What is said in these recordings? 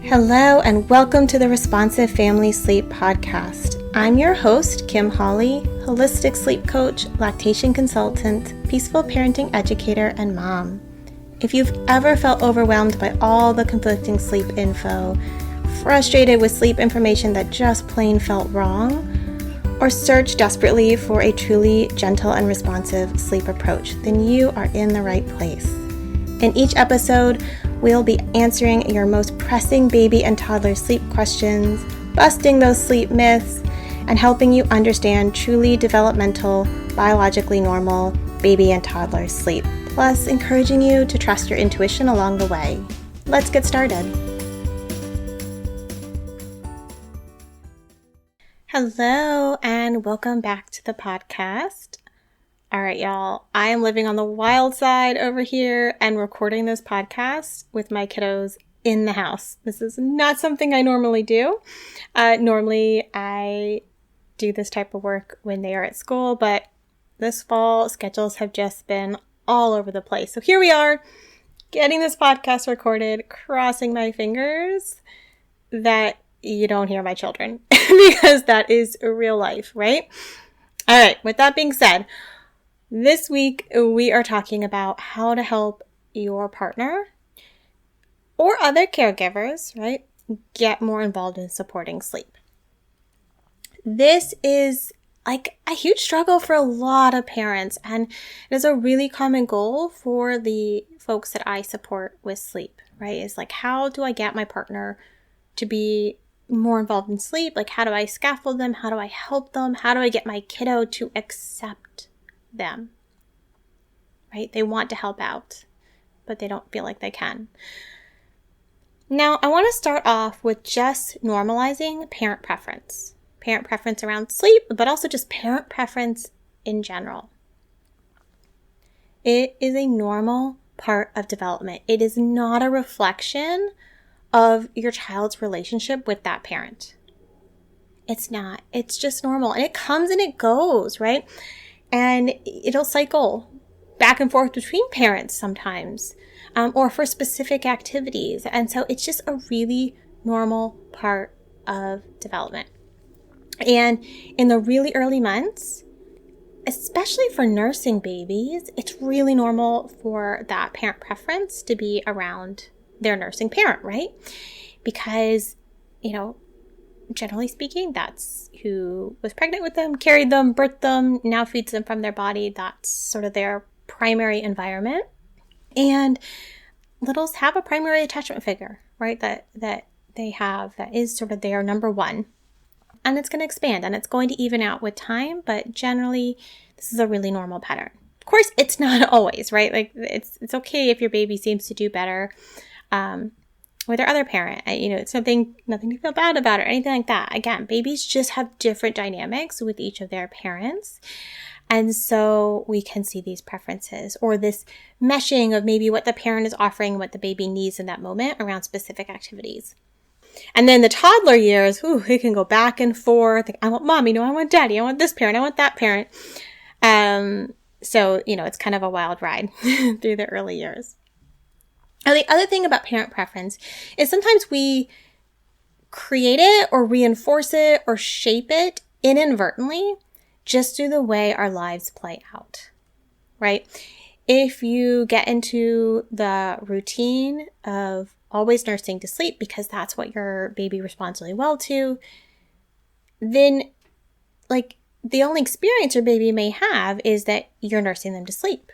Hello and welcome to the Responsive Family Sleep Podcast. I'm your host, Kim Hawley, holistic sleep coach, lactation consultant, peaceful parenting educator, and mom. If you've ever felt overwhelmed by all the conflicting sleep info, frustrated with sleep information that just plain felt wrong, or searched desperately for a truly gentle and responsive sleep approach, then you are in the right place. In each episode, we'll be answering your most pressing baby and toddler sleep questions, busting those sleep myths, and helping you understand truly developmental, biologically normal baby and toddler sleep, plus encouraging you to trust your intuition along the way. Let's get started. Hello, and welcome back to the podcast. All right, y'all, I am living on the wild side over here and recording this podcast with my kiddos in the house. This is not something I normally do. Normally, I do this type of work when they are at school, but this fall, schedules have just been all over the place. So here we are, getting this podcast recorded, crossing my fingers that you don't hear my children because that is real life, right? All right, with that being said, this week, we are talking about how to help your partner or other caregivers, right, get more involved in supporting sleep. This is like a huge struggle for a lot of parents, and it is a really common goal for the folks that I support with sleep, right? It's like, how do I get my partner to be more involved in sleep? Like, how do I scaffold them? How do I help them? How do I get my kiddo to accept them, right? They want to help out, but they don't feel like they can. Now, I want to start off with just normalizing parent preference around sleep, but also just parent preference in general. It is a normal part of development. It is not a reflection of your child's relationship with that parent. It's not. It's just normal, and it comes and it goes, right? And it'll cycle back and forth between parents sometimes, or for specific activities. And so it's just a really normal part of development. And in the really early months, especially for nursing babies, it's really normal for that parent preference to be around their nursing parent, right? Because, generally speaking, that's who was pregnant with them, carried them, birthed them, now feeds them from their body. That's sort of their primary environment. And littles have a primary attachment figure, right? That they have, that is sort of their number one. And it's going to expand and it's going to even out with time, but generally this is a really normal pattern. Of course, it's not always, right? Like it's okay if your baby seems to do better with their other parent. It's nothing to feel bad about or anything like that. Again, babies just have different dynamics with each of their parents. And so we can see these preferences or this meshing of maybe what the parent is offering, what the baby needs in that moment around specific activities. And then the toddler years, it can go back and forth. Like, I want mommy, I want daddy, I want this parent, I want that parent. So, it's kind of a wild ride through the early years. Now, the other thing about parent preference is sometimes we create it or reinforce it or shape it inadvertently just through the way our lives play out, right? If you get into the routine of always nursing to sleep because that's what your baby responds really well to, then the only experience your baby may have is that you're nursing them to sleep.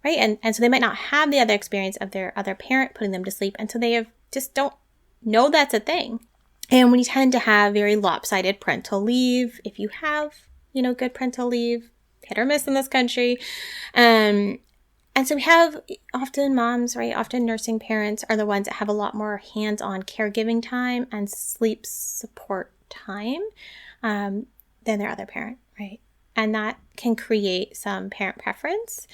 Right? And so they might not have the other experience of their other parent putting them to sleep. And so they just don't know that's a thing. And we tend to have very lopsided parental leave. If you have, good parental leave, hit or miss in this country. And so we have often moms, right? Often nursing parents are the ones that have a lot more hands-on caregiving time and sleep support time than their other parent, right? And that can create some parent preference,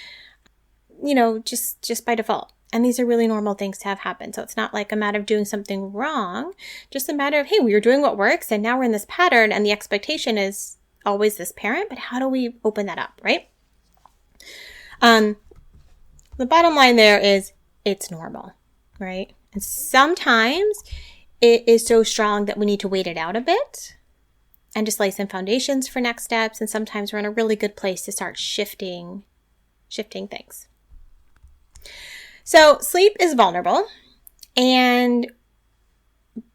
just by default. And these are really normal things to have happen. So it's not like a matter of doing something wrong, just a matter of, hey, we were doing what works and now we're in this pattern and the expectation is always this parent, but how do we open that up, right? The bottom line there is it's normal, right? And sometimes it is so strong that we need to wait it out a bit and just lay some foundations for next steps. And sometimes we're in a really good place to start shifting things. So sleep is vulnerable, and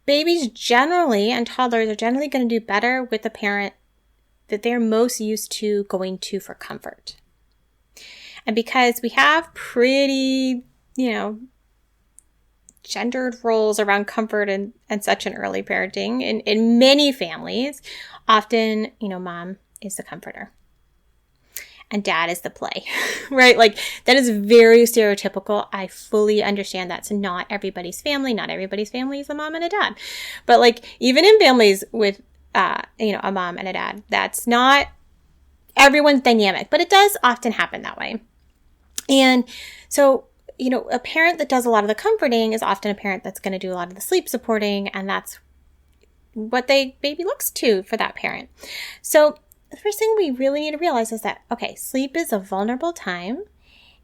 babies generally and toddlers are generally going to do better with the parent that they're most used to going to for comfort. And because we have pretty, gendered roles around comfort and such in early parenting, in many families, often, mom is the comforter and dad is the play, right? Like that is very stereotypical. I fully understand that's not everybody's family. Not everybody's family is a mom and a dad. But like even in families with, a mom and a dad, that's not everyone's dynamic, but it does often happen that way. And so, a parent that does a lot of the comforting is often a parent that's going to do a lot of the sleep supporting, and that's what the baby looks to for that parent. So the first thing we really need to realize is that, okay, sleep is a vulnerable time,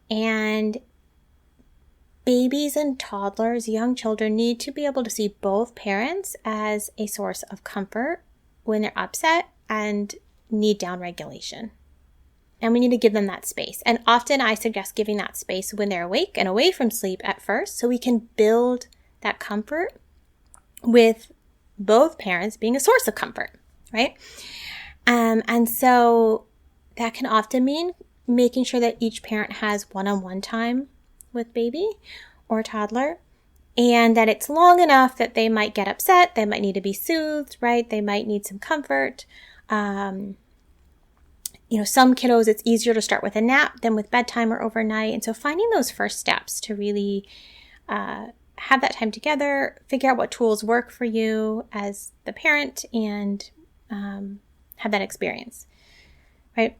and babies and toddlers, young children, need to be able to see both parents as a source of comfort when they're upset and need downregulation. And we need to give them that space. And often I suggest giving that space when they're awake and away from sleep at first, so we can build that comfort with both parents being a source of comfort, right? And so that can often mean making sure that each parent has one-on-one time with baby or toddler, and that it's long enough that they might get upset, they might need to be soothed, right? They might need some comfort. Some kiddos, it's easier to start with a nap than with bedtime or overnight. And so finding those first steps to really have that time together, figure out what tools work for you as the parent, and have that experience, right?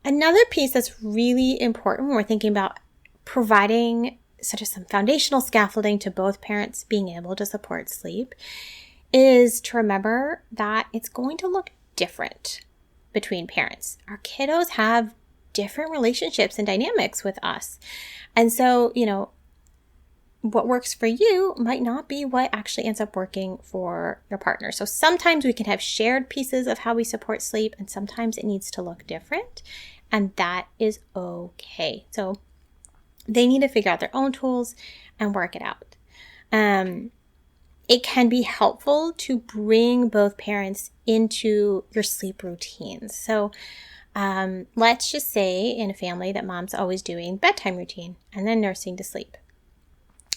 Another piece that's really important when we're thinking about providing such as some foundational scaffolding to both parents being able to support sleep is to remember that it's going to look different between parents. Our kiddos have different relationships and dynamics with us. And so, what works for you might not be what actually ends up working for your partner. So sometimes we can have shared pieces of how we support sleep, and sometimes it needs to look different, and that is okay. So they need to figure out their own tools and work it out. It can be helpful to bring both parents into your sleep routines. So let's just say in a family that mom's always doing bedtime routine and then nursing to sleep.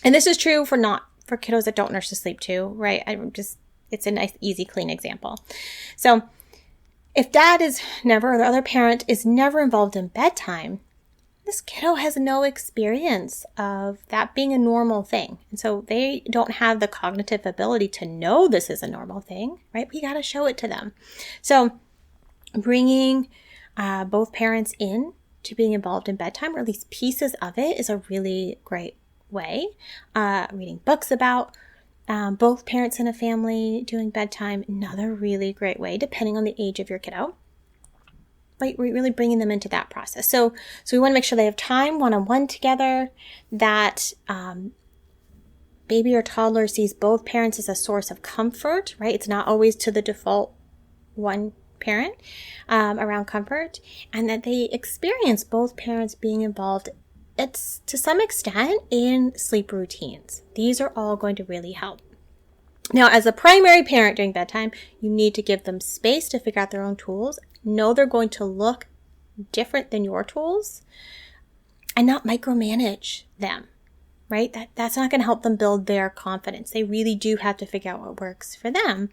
And this is true for kiddos that don't nurse to sleep too, right? It's a nice, easy, clean example. So if dad is never, or the other parent is never involved in bedtime, this kiddo has no experience of that being a normal thing. And so they don't have the cognitive ability to know this is a normal thing, right? We got to show it to them. So bringing both parents in to being involved in bedtime, or at least pieces of it, is a really great way. Reading books about both parents in a family doing bedtime, another really great way, depending on the age of your kiddo. Right, we're really bringing them into that process. So we want to make sure they have time one-on-one together, that baby or toddler sees both parents as a source of comfort, right? It's not always to the default one parent around comfort, and that they experience both parents being involved to some extent in sleep routines. These are all going to really help. Now, as a primary parent during bedtime, you need to give them space to figure out their own tools. Know they're going to look different than your tools, and not micromanage them, right? That's not going to help them build their confidence. They really do have to figure out what works for them.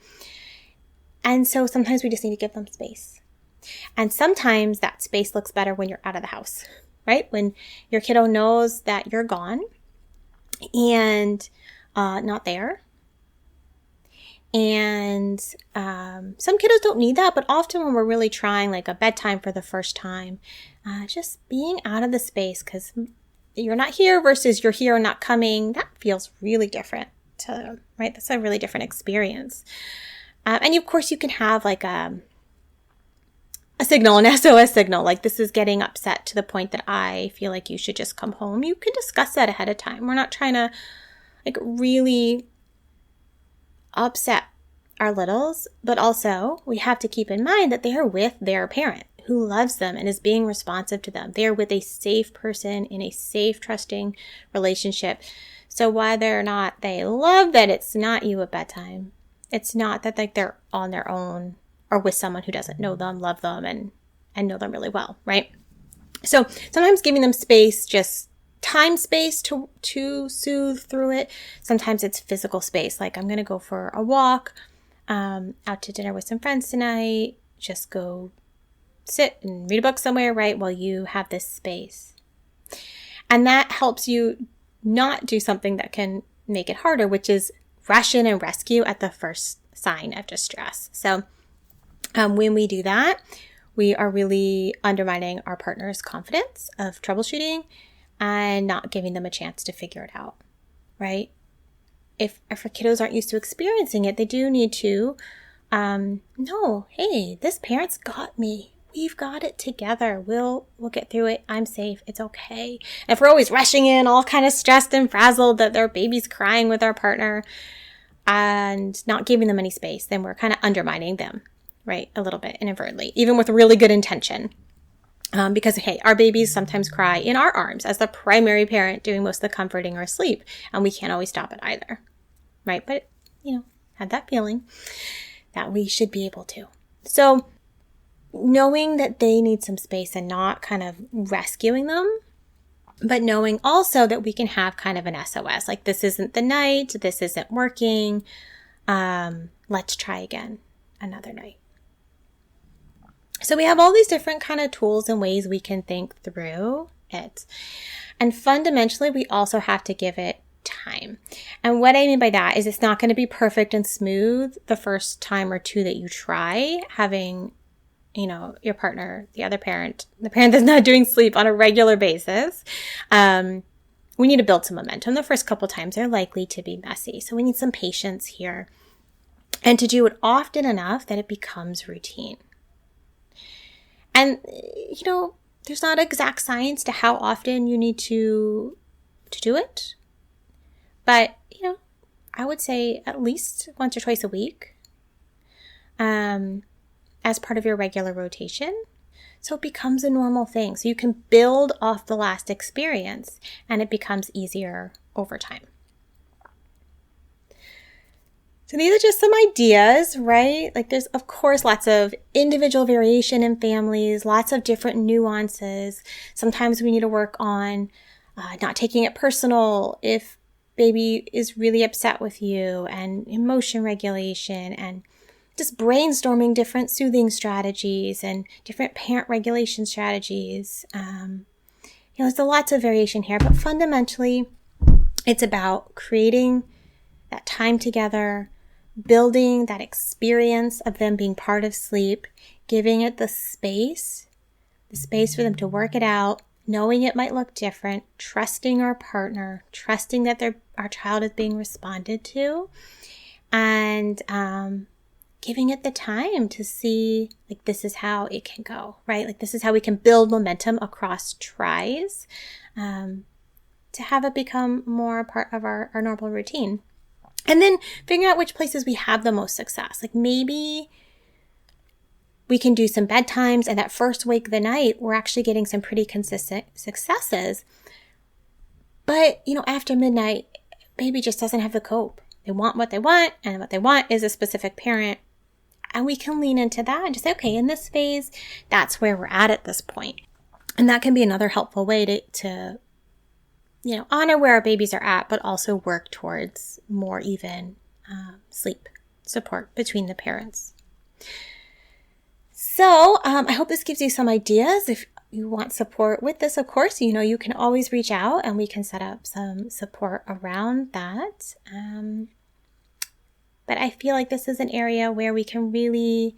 And so sometimes we just need to give them space. And sometimes that space looks better when you're out of the house, right? When your kiddo knows that you're gone and not there. And some kiddos don't need that, but often when we're really trying like a bedtime for the first time, just being out of the space because you're not here versus you're here and not coming, that feels really different to them, right? That's a really different experience. And of course you can have like a signal, an SOS signal, like this is getting upset to the point that I feel like you should just come home. You can discuss that ahead of time. We're not trying to like really upset our littles, but also we have to keep in mind that they are with their parent who loves them and is being responsive to them. They are with a safe person in a safe, trusting relationship. So whether or not they love that it's not you at bedtime, it's not that like they're on their own or with someone who doesn't know them, love them, and know them really well, right? So sometimes giving them space, just time space to soothe through it. Sometimes it's physical space, like I'm going to go for a walk, out to dinner with some friends tonight, just go sit and read a book somewhere, right, while you have this space. And that helps you not do something that can make it harder, which is rush in and rescue at the first sign of distress. So when we do that, we are really undermining our partner's confidence of troubleshooting and not giving them a chance to figure it out, right? If our kiddos aren't used to experiencing it, they do need to know, hey, this parent's got me. We've got it together. We'll get through it. I'm safe. It's okay. And if we're always rushing in, all kind of stressed and frazzled that their baby's crying with our partner and not giving them any space, then we're kind of undermining them, right? A little bit inadvertently, even with really good intention. Because, hey, our babies sometimes cry in our arms as the primary parent doing most of the comforting or sleep, and we can't always stop it either, right? But, had that feeling that we should be able to. So knowing that they need some space and not kind of rescuing them, but knowing also that we can have kind of an SOS, like this isn't the night, this isn't working, let's try again another night. So we have all these different kind of tools and ways we can think through it. And fundamentally, we also have to give it time. And what I mean by that is it's not going to be perfect and smooth the first time or two that you try having, your partner, the other parent, the parent that's not doing sleep on a regular basis. We need to build some momentum. The first couple times they're likely to be messy. So we need some patience here and to do it often enough that it becomes routine. And, there's not exact science to how often you need to do it. But, I would say at least once or twice a week as part of your regular rotation. So it becomes a normal thing. So you can build off the last experience and it becomes easier over time. So these are just some ideas, right? Like there's, of course, lots of individual variation in families, lots of different nuances. Sometimes we need to work on not taking it personal if baby is really upset with you, and emotion regulation, and just brainstorming different soothing strategies and different parent regulation strategies. There's lots of variation here, but fundamentally, it's about creating that time together, building that experience of them being part of sleep, giving it the space for them to work it out, knowing it might look different, trusting our partner, trusting that our child is being responded to, and giving it the time to see, like, this is how it can go, right? Like, this is how we can build momentum across tries to have it become more a part of our normal routine. And then figuring out which places we have the most success. Like maybe we can do some bedtimes, and that first wake of the night, we're actually getting some pretty consistent successes. But, after midnight, baby just doesn't have the cope. They want what they want, and what they want is a specific parent. And we can lean into that and just say, okay, in this phase, that's where we're at this point. And that can be another helpful way to honor where our babies are at, but also work towards more even sleep support between the parents. So I hope this gives you some ideas. If you want support with this, of course, you can always reach out and we can set up some support around that. But I feel like this is an area where we can really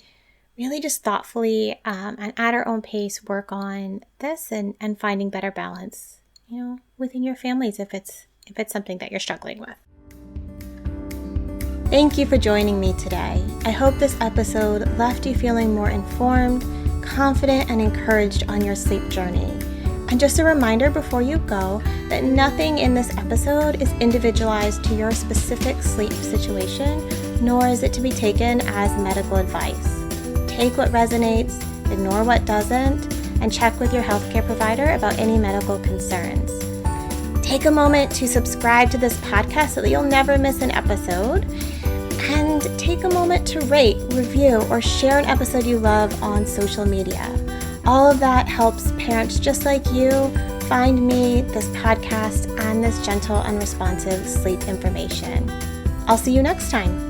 just thoughtfully and at our own pace work on this and finding better balance within your families if it's something that you're struggling with. Thank you for joining me today. I hope this episode left you feeling more informed, confident, and encouraged on your sleep journey. And just a reminder before you go that nothing in this episode is individualized to your specific sleep situation nor is it to be taken as medical advice. Take what resonates, ignore what doesn't, and check with your healthcare provider about any medical concerns. Take a moment to subscribe to this podcast so that you'll never miss an episode. And take a moment to rate, review, or share an episode you love on social media. All of that helps parents just like you find me, this podcast, and this gentle and responsive sleep information. I'll see you next time.